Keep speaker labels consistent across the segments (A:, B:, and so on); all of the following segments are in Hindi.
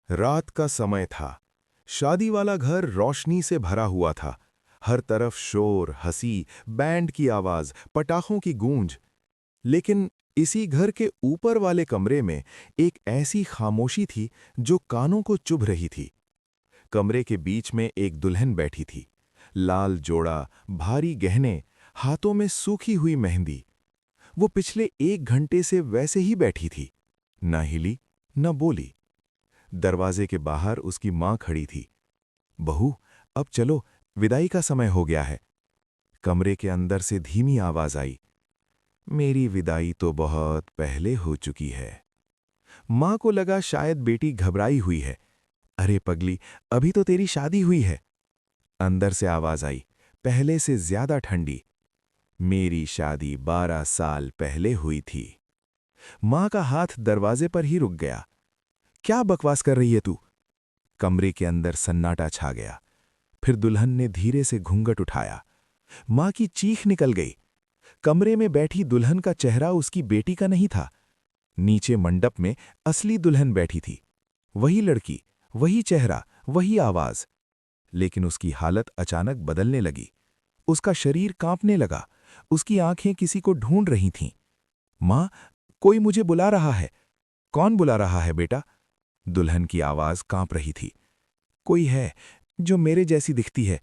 A: रात का समय था। शादी वाला घर रोशनी से भरा हुआ था। हर तरफ शोर, हंसी, बैंड की आवाज, पटाखों की गूंज। लेकिन इसी घर के ऊपर वाले कमरे में एक ऐसी खामोशी थी जो कानों को चुभ रही थी। कमरे के बीच में एक दुल्हन बैठी थी। लाल जोड़ा, भारी गहने, हाथों में सूखी हुई मेहंदी। वो पिछले 1 घंटे से वैसे ही बैठी थी, न हिली, न बोली। दरवाजे के बाहर उसकी मां खड़ी थी। बहू, अब चलो, विदाई का समय हो गया है। कमरे के अंदर से धीमी आवाज आई। मेरी विदाई तो बहुत पहले हो चुकी है। मां को लगा शायद बेटी घबराई हुई है। अरे पगली, अभी तो तेरी शादी हुई है। अंदर से आवाज आई, पहले से ज्यादा ठंडी। मेरी शादी 12 साल पहले हुई थी। मां का हाथ दरवाजे पर ही रुक गया। क्या बकवास कर रही है तू? कमरे के अंदर सन्नाटा छा गया। फिर दुल्हन ने धीरे से घूंघट उठाया। मां की चीख निकल गई। कमरे में बैठी दुल्हन का चेहरा उसकी बेटी का नहीं था। नीचे मंडप में असली दुल्हन बैठी थी। वही लड़की, वही चेहरा, वही आवाज। लेकिन उसकी हालत अचानक बदलने लगी। उसका शरीर कांपने लगा। उसकी आंखें किसी को ढूंढ रही थीं। मां, कोई मुझे बुला रहा है। कौन बुला रहा है बेटा? दुल्हन की आवाज कांप रही थी। कोई है जो मेरे जैसी दिखती है।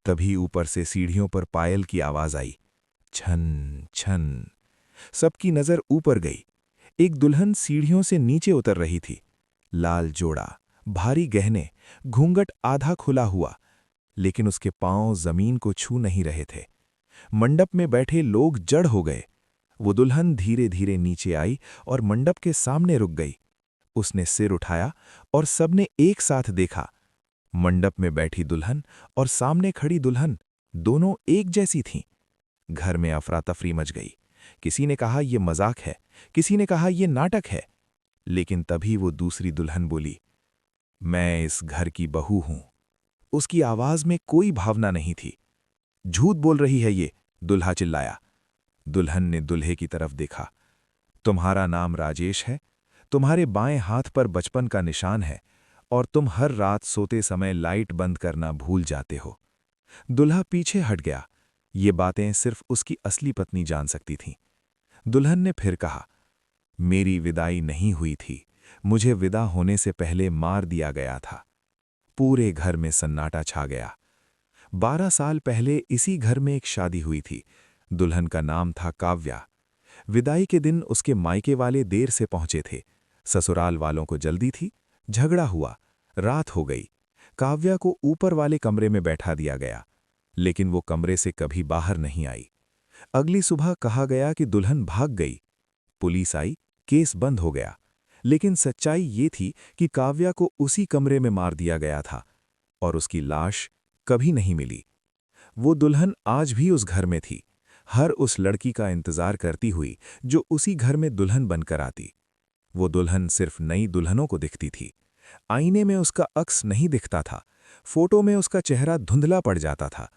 A: तभी ऊपर से सीढ़ियों पर पायल की आवाज आई। छन छन। सबकी नजर ऊपर गई। एक दुल्हन सीढ़ियों से नीचे उतर रही थी। लाल जोड़ा, भारी गहने, घूंघट आधा खुला हुआ, लेकिन उसके पांव जमीन को छू नहीं रहे थे। मंडप में बैठे लोग जड़ हो गए। वो दुल्हन धीरे धीरे नीचे आई और मंडप के सामने रुक गई। उसने सिर उठाया और सबने एक साथ देखा। मंडप में बैठी दुल्हन और सामने खड़ी दुल्हन, दोनों एक जैसी थीं। घर में अफरा तफरी मच गई। किसी ने कहा यह मजाक है, किसी ने कहा यह नाटक है। लेकिन तभी वो दूसरी दुल्हन बोली, मैं इस घर की बहू हूं। उसकी आवाज में कोई भावना नहीं थी। झूठ बोल रही है ये, दुल्हा चिल्लाया। दुल्हन ने दुल्हे की तरफ देखा। तुम्हारा नाम राजेश है, तुम्हारे बाएं हाथ पर बचपन का निशान है, और तुम हर रात सोते समय लाइट बंद करना भूल जाते हो। दुल्हा पीछे हट गया। ये बातें सिर्फ उसकी असली पत्नी जान सकती थीं। दुल्हन ने फिर कहा, मेरी विदाई नहीं हुई थी, मुझे विदा होने से पहले मार दिया गया था। पूरे घर में सन्नाटा छा गया। 12 साल पहले इसी घर में एक शादी हुई थी। दुल्हन का नाम था काव्या। विदाई के दिन उसके मायके वाले देर से पहुंचे थे। ससुराल वालों को जल्दी थी। झगड़ा हुआ, रात हो गई। काव्या को ऊपर वाले कमरे में बैठा दिया गया, लेकिन वो कमरे से कभी बाहर नहीं आई। अगली सुबह कहा गया कि दुल्हन भाग गई। पुलिस आई, केस बंद हो गया। लेकिन सच्चाई ये थी कि काव्या को उसी कमरे में मार दिया गया था और उसकी लाश कभी नहीं मिली। वो दुल्हन आज भी उस घर में थी, हर उस लड़की का इंतजार करती हुई जो उसी घर में दुल्हन बनकर आती। वो दुल्हन सिर्फ नई दुल्हनों को दिखती थी। आईने में उसका अक्स नहीं दिखता था, फोटो में उसका चेहरा धुंधला पड़ जाता था,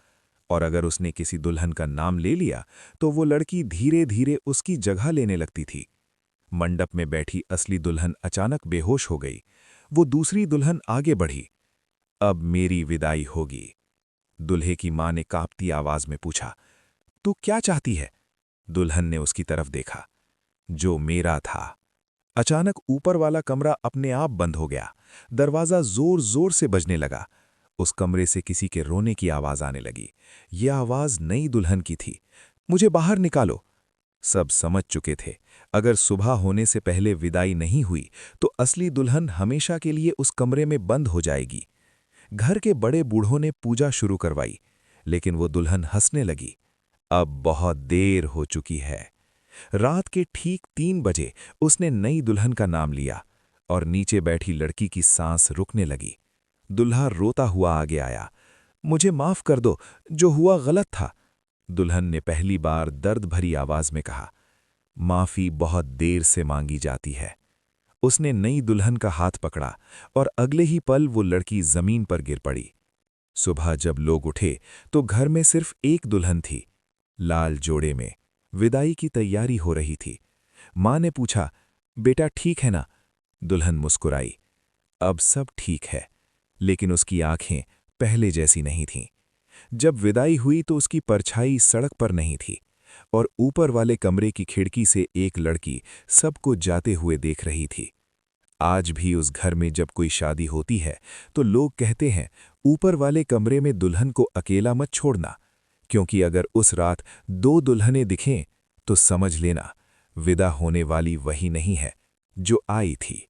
A: और अगर उसने किसी दुल्हन का नाम ले लिया तो वो लड़की धीरे धीरे उसकी जगह लेने लगती थी। मंडप में बैठी असली दुल्हन अचानक बेहोश हो गई। वो दूसरी दुल्हन आगे बढ़ी। अब मेरी विदाई होगी। दुल्हे की मां ने कांपती आवाज में पूछा, तू क्या चाहती है? दुल्हन ने उसकी तरफ देखा। जो मेरा था। अचानक ऊपर वाला कमरा अपने आप बंद हो गया। दरवाजा जोर जोर से बजने लगा। उस कमरे से किसी के रोने की आवाज आने लगी। यह आवाज नई दुल्हन की थी। मुझे बाहर निकालो। सब समझ चुके थे, अगर सुबह होने से पहले विदाई नहीं हुई तो असली दुल्हन हमेशा के लिए उस कमरे में बंद हो जाएगी। घर के बड़े बूढ़ों ने पूजा शुरू करवाई, लेकिन वो दुल्हन हंसने लगी। अब बहुत देर हो चुकी है। रात के ठीक 3 बजे उसने नई दुल्हन का नाम लिया और नीचे बैठी लड़की की सांस रुकने लगी। दुल्हा रोता हुआ आगे आया। मुझे माफ कर दो, जो हुआ गलत था। दुल्हन ने पहली बार दर्द भरी आवाज में कहा। माफी बहुत देर से मांगी जाती है। उसने नई दुल्हन का हाथ पकड़ा और अगले ही पल वो लड़की जमीन पर गिर पड़ी। सुबह जब लोग उठे तो घर में सिर्फ एक दुल्हन थी। लाल जोड़े में विदाई की तैयारी हो रही थी। मां ने पूछा, बेटा ठीक है ना? दुल्हन मुस्कुराई। अब सब ठीक है, लेकिन उसकी आंखें पहले जैसी नहीं थीं। जब विदाई हुई तो उसकी परछाई सड़क पर नहीं थी और ऊपर वाले कमरे की खिड़की से एक लड़की सबको जाते हुए देख रही थी। आज भी उस घर में जब कोई शादी होती है तो लोग कहते हैं, ऊपर वाले कमरे में दुल्हन को अकेला मत छोड़ना, क्योंकि अगर उस रात 2 दुल्हनें दिखें तो समझ लेना विदा होने वाली वही नहीं है जो आई थी।